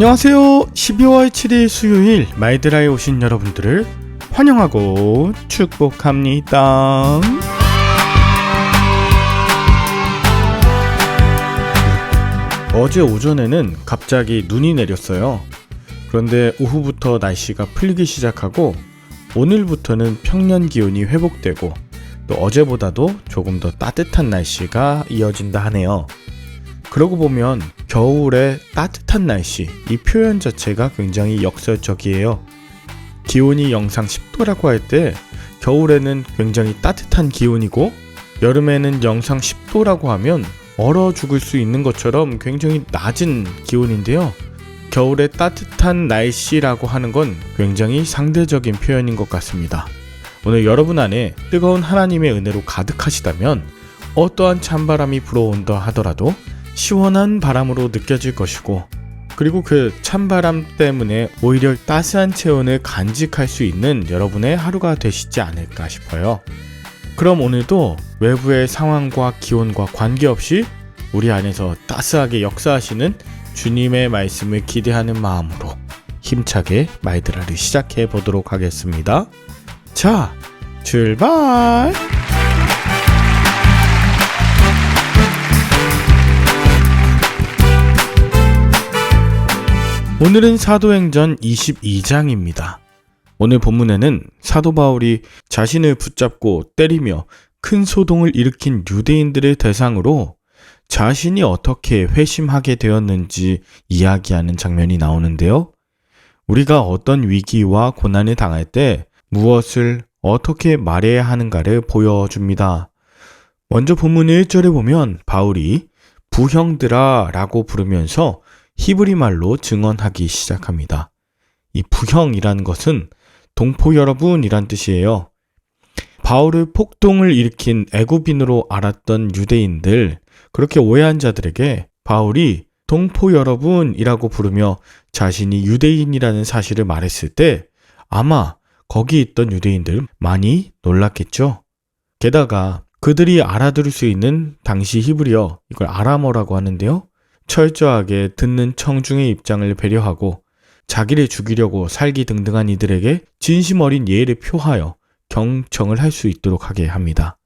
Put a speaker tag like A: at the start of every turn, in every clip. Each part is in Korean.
A: 안녕하세요. 12월 7일 수요일 마이드라에 오신 여러분들을 환영하고 축복합니다. 어제 오전에는 갑자기 눈이 내렸어요. 그런데 오후부터 날씨가 풀리기 시작하고 오늘부터는 평년 기온이 회복되고 또 어제보다도 조금 더 따뜻한 날씨가 이어진다 하네요. 그러고 보면 겨울에 따뜻한 날씨, 이 표현 자체가 굉장히 역설적이에요. 기온이 영상 10도라고 할 때 겨울에는 굉장히 따뜻한 기온이고 여름에는 영상 10도라고 하면 얼어 죽을 수 있는 것처럼 굉장히 낮은 기온인데요. 겨울에 따뜻한 날씨라고 하는 건 굉장히 상대적인 표현인 것 같습니다. 오늘 여러분 안에 뜨거운 하나님의 은혜로 가득하시다면 어떠한 찬바람이 불어온다 하더라도 시원한 바람으로 느껴질 것이고, 그리고 그 찬바람 때문에 오히려 따스한 체온을 간직할 수 있는 여러분의 하루가 되시지 않을까 싶어요. 그럼 오늘도 외부의 상황과 기온과 관계없이 우리 안에서 따스하게 역사하시는 주님의 말씀을 기대하는 마음으로 힘차게 마이드라를 시작해 보도록 하겠습니다. 자, 출발! 오늘은 사도행전 22장입니다. 오늘 본문에는 사도 바울이 자신을 붙잡고 때리며 큰 소동을 일으킨 유대인들을 대상으로 자신이 어떻게 회심하게 되었는지 이야기하는 장면이 나오는데요. 우리가 어떤 위기와 고난을 당할 때 무엇을 어떻게 말해야 하는가를 보여줍니다. 먼저 본문 1절에 보면 바울이 부형들아 라고 부르면서 히브리 말로 증언하기 시작합니다. 이 부형이라는 것은 동포 여러분이란 뜻이에요. 바울을 폭동을 일으킨 애굽인으로 알았던 유대인들, 그렇게 오해한 자들에게 바울이 동포 여러분이라고 부르며 자신이 유대인이라는 사실을 말했을 때 아마 거기 있던 유대인들 많이 놀랐겠죠. 게다가 그들이 알아들을 수 있는 당시 히브리어, 이걸 아람어라고 하는데요. 철저하게 듣는 청중의 입장을 배려하고 자기를 죽이려고 살기 등등한 이들에게 진심 어린 예의를 표하여 경청을 할 수 있도록 하게 합니다.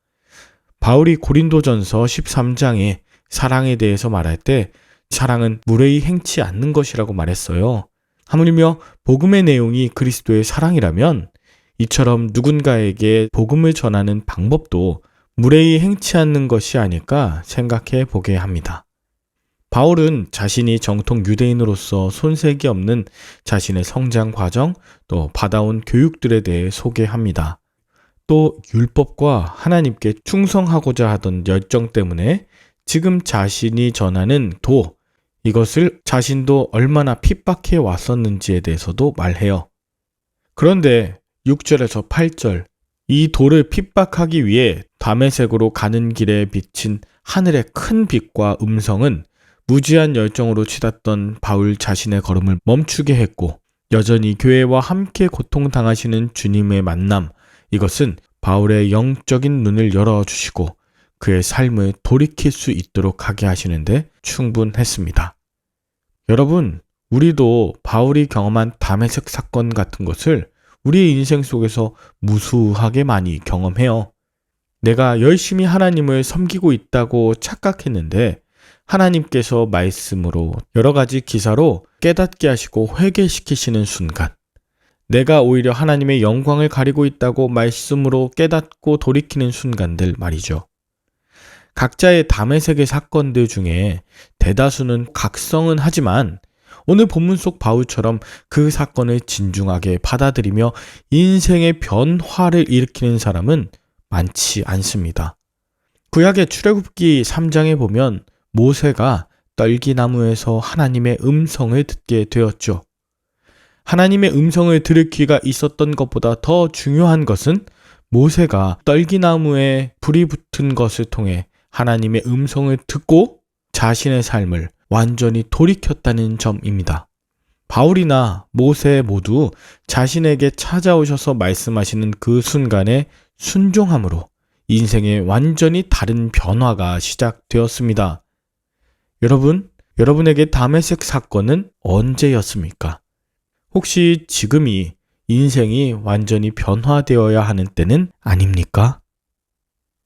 A: 바울이 고린도전서 13장에 사랑에 대해서 말할 때 사랑은 무례히 행치 않는 것이라고 말했어요. 하물며 복음의 내용이 그리스도의 사랑이라면 이처럼 누군가에게 복음을 전하는 방법도 무례히 행치 않는 것이 아닐까 생각해 보게 합니다. 바울은 자신이 정통 유대인으로서 손색이 없는 자신의 성장 과정, 또 받아온 교육들에 대해 소개합니다. 또 율법과 하나님께 충성하고자 하던 열정 때문에 지금 자신이 전하는 도, 이것을 자신도 얼마나 핍박해 왔었는지에 대해서도 말해요. 그런데 6절에서 8절, 이 도를 핍박하기 위해 다메섹으로 가는 길에 비친 하늘의 큰 빛과 음성은 무지한 열정으로 치닫던 바울 자신의 걸음을 멈추게 했고, 여전히 교회와 함께 고통당하시는 주님의 만남, 이것은 바울의 영적인 눈을 열어주시고 그의 삶을 돌이킬 수 있도록 하게 하시는데 충분했습니다. 여러분, 우리도 바울이 경험한 다메섹 사건 같은 것을 우리의 인생 속에서 무수하게 많이 경험해요. 내가 열심히 하나님을 섬기고 있다고 착각했는데 하나님께서 말씀으로 여러 가지 기사로 깨닫게 하시고 회개시키시는 순간, 내가 오히려 하나님의 영광을 가리고 있다고 말씀으로 깨닫고 돌이키는 순간들 말이죠. 각자의 다메섹의 사건들 중에 대다수는 각성은 하지만 오늘 본문 속 바울처럼 그 사건을 진중하게 받아들이며 인생의 변화를 일으키는 사람은 많지 않습니다. 구약의 출애굽기 3장에 보면 모세가 떨기나무에서 하나님의 음성을 듣게 되었죠. 하나님의 음성을 들을 귀가 있었던 것보다 더 중요한 것은 모세가 떨기나무에 불이 붙은 것을 통해 하나님의 음성을 듣고 자신의 삶을 완전히 돌이켰다는 점입니다. 바울이나 모세 모두 자신에게 찾아오셔서 말씀하시는 그 순간에 순종함으로 인생의 완전히 다른 변화가 시작되었습니다. 여러분, 여러분에게 다메섹 사건은 언제였습니까? 혹시 지금이 인생이 완전히 변화되어야 하는 때는 아닙니까?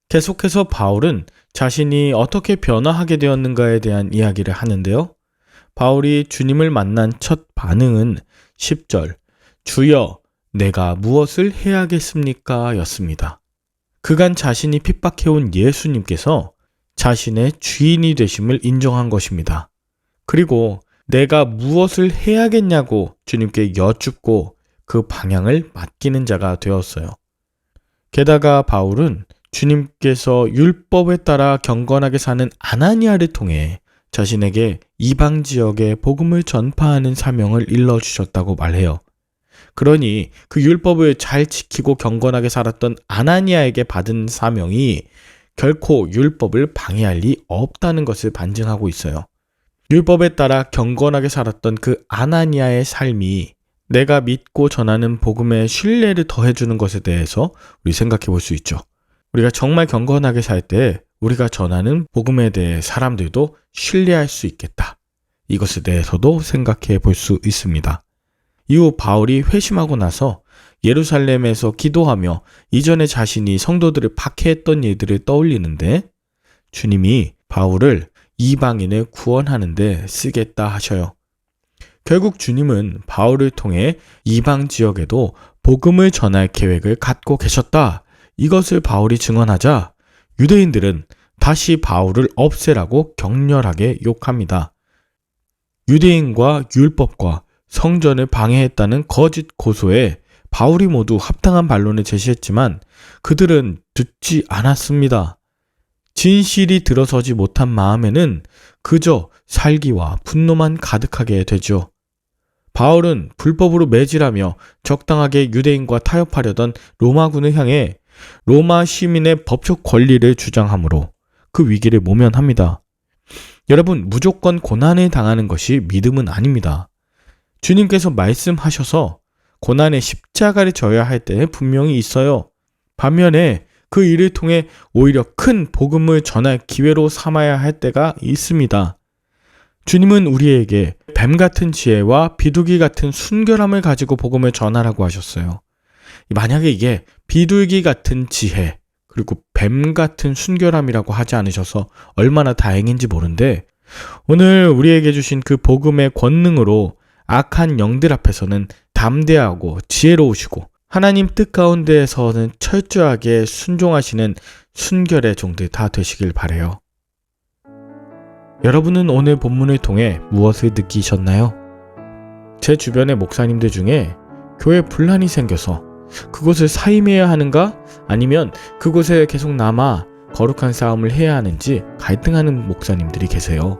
A: 계속해서 바울은 자신이 어떻게 변화하게 되었는가에 대한 이야기를 하는데요. 바울이 주님을 만난 첫 반응은 10절, 주여, 내가 무엇을 해야겠습니까? 였습니다. 그간 자신이 핍박해온 예수님께서 자신의 주인이 되심을 인정한 것입니다. 그리고 내가 무엇을 해야겠냐고 주님께 여쭙고 그 방향을 맡기는 자가 되었어요. 게다가 바울은 주님께서 율법에 따라 경건하게 사는 아나니아를 통해 자신에게 이방 지역에 복음을 전파하는 사명을 일러주셨다고 말해요. 그러니 그 율법을 잘 지키고 경건하게 살았던 아나니아에게 받은 사명이 결코 율법을 방해할 리 없다는 것을 반증하고 있어요. 율법에 따라 경건하게 살았던 그 아나니아의 삶이 내가 믿고 전하는 복음에 신뢰를 더해주는 것에 대해서 우리 생각해 볼 수 있죠. 우리가 정말 경건하게 살 때 우리가 전하는 복음에 대해 사람들도 신뢰할 수 있겠다. 이것에 대해서도 생각해 볼 수 있습니다. 이후 바울이 회심하고 나서 예루살렘에서 기도하며 이전에 자신이 성도들을 박해했던 일들을 떠올리는데 주님이 바울을 이방인을 구원하는 데 쓰겠다 하셔요. 결국 주님은 바울을 통해 이방 지역에도 복음을 전할 계획을 갖고 계셨다. 이것을 바울이 증언하자 유대인들은 다시 바울을 없애라고 격렬하게 욕합니다. 유대인과 율법과 성전을 방해했다는 거짓 고소에 바울이 모두 합당한 반론을 제시했지만 그들은 듣지 않았습니다. 진실이 들어서지 못한 마음에는 그저 살기와 분노만 가득하게 되죠. 바울은 불법으로 매질하며 적당하게 유대인과 타협하려던 로마군을 향해 로마 시민의 법적 권리를 주장하므로 그 위기를 모면합니다. 여러분, 무조건 고난을 당하는 것이 믿음은 아닙니다. 주님께서 말씀하셔서 고난의 십자가를 져야 할 때 분명히 있어요. 반면에 그 일을 통해 오히려 큰 복음을 전할 기회로 삼아야 할 때가 있습니다. 주님은 우리에게 뱀 같은 지혜와 비둘기 같은 순결함을 가지고 복음을 전하라고 하셨어요. 만약에 이게 비둘기 같은 지혜 그리고 뱀 같은 순결함이라고 하지 않으셔서 얼마나 다행인지 모른데 오늘 우리에게 주신 그 복음의 권능으로 악한 영들 앞에서는 담대하고 지혜로우시고 하나님 뜻 가운데에서는 철저하게 순종하시는 순결의 종들 다 되시길 바라요. 여러분은 오늘 본문을 통해 무엇을 느끼셨나요? 제 주변의 목사님들 중에 교회 분란이 생겨서 그곳을 사임해야 하는가 아니면 그곳에 계속 남아 거룩한 싸움을 해야 하는지 갈등하는 목사님들이 계세요.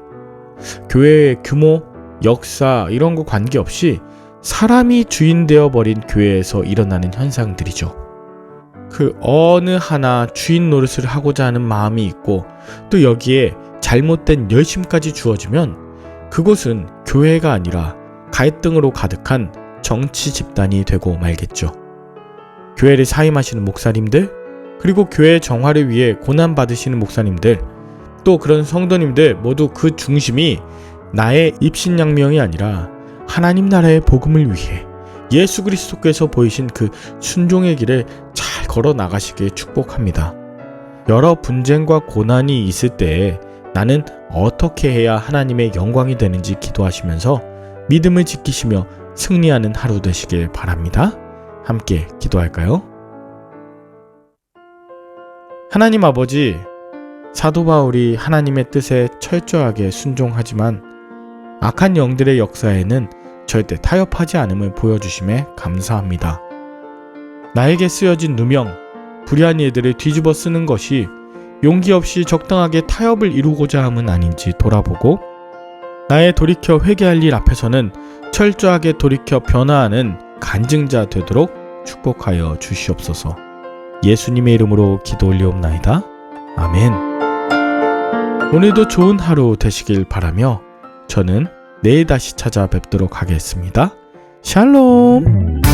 A: 교회의 규모, 역사 이런 거 관계없이 사람이 주인 되어버린 교회에서 일어나는 현상들이죠. 그 어느 하나 주인 노릇을 하고자 하는 마음이 있고 또 여기에 잘못된 열심까지 주어지면 그곳은 교회가 아니라 갈등으로 가득한 정치 집단이 되고 말겠죠. 교회를 사임하시는 목사님들, 그리고 교회 정화를 위해 고난받으시는 목사님들, 또 그런 성도님들 모두 그 중심이 나의 입신양명이 아니라 하나님 나라의 복음을 위해 예수 그리스도께서 보이신 그 순종의 길을 잘 걸어 나가시길 축복합니다. 여러 분쟁과 고난이 있을 때에 나는 어떻게 해야 하나님의 영광이 되는지 기도하시면서 믿음을 지키시며 승리하는 하루 되시길 바랍니다. 함께 기도할까요? 하나님 아버지, 사도 바울이 하나님의 뜻에 철저하게 순종하지만 악한 영들의 역사에는 절대 타협하지 않음을 보여주심에 감사합니다. 나에게 쓰여진 누명, 불의한 일들을 뒤집어 쓰는 것이 용기 없이 적당하게 타협을 이루고자 함은 아닌지 돌아보고 나의 돌이켜 회개할 일 앞에서는 철저하게 돌이켜 변화하는 간증자 되도록 축복하여 주시옵소서. 예수님의 이름으로 기도 올리옵나이다. 아멘. 오늘도 좋은 하루 되시길 바라며 저는 내일 다시 찾아뵙도록 하겠습니다. 샬롬.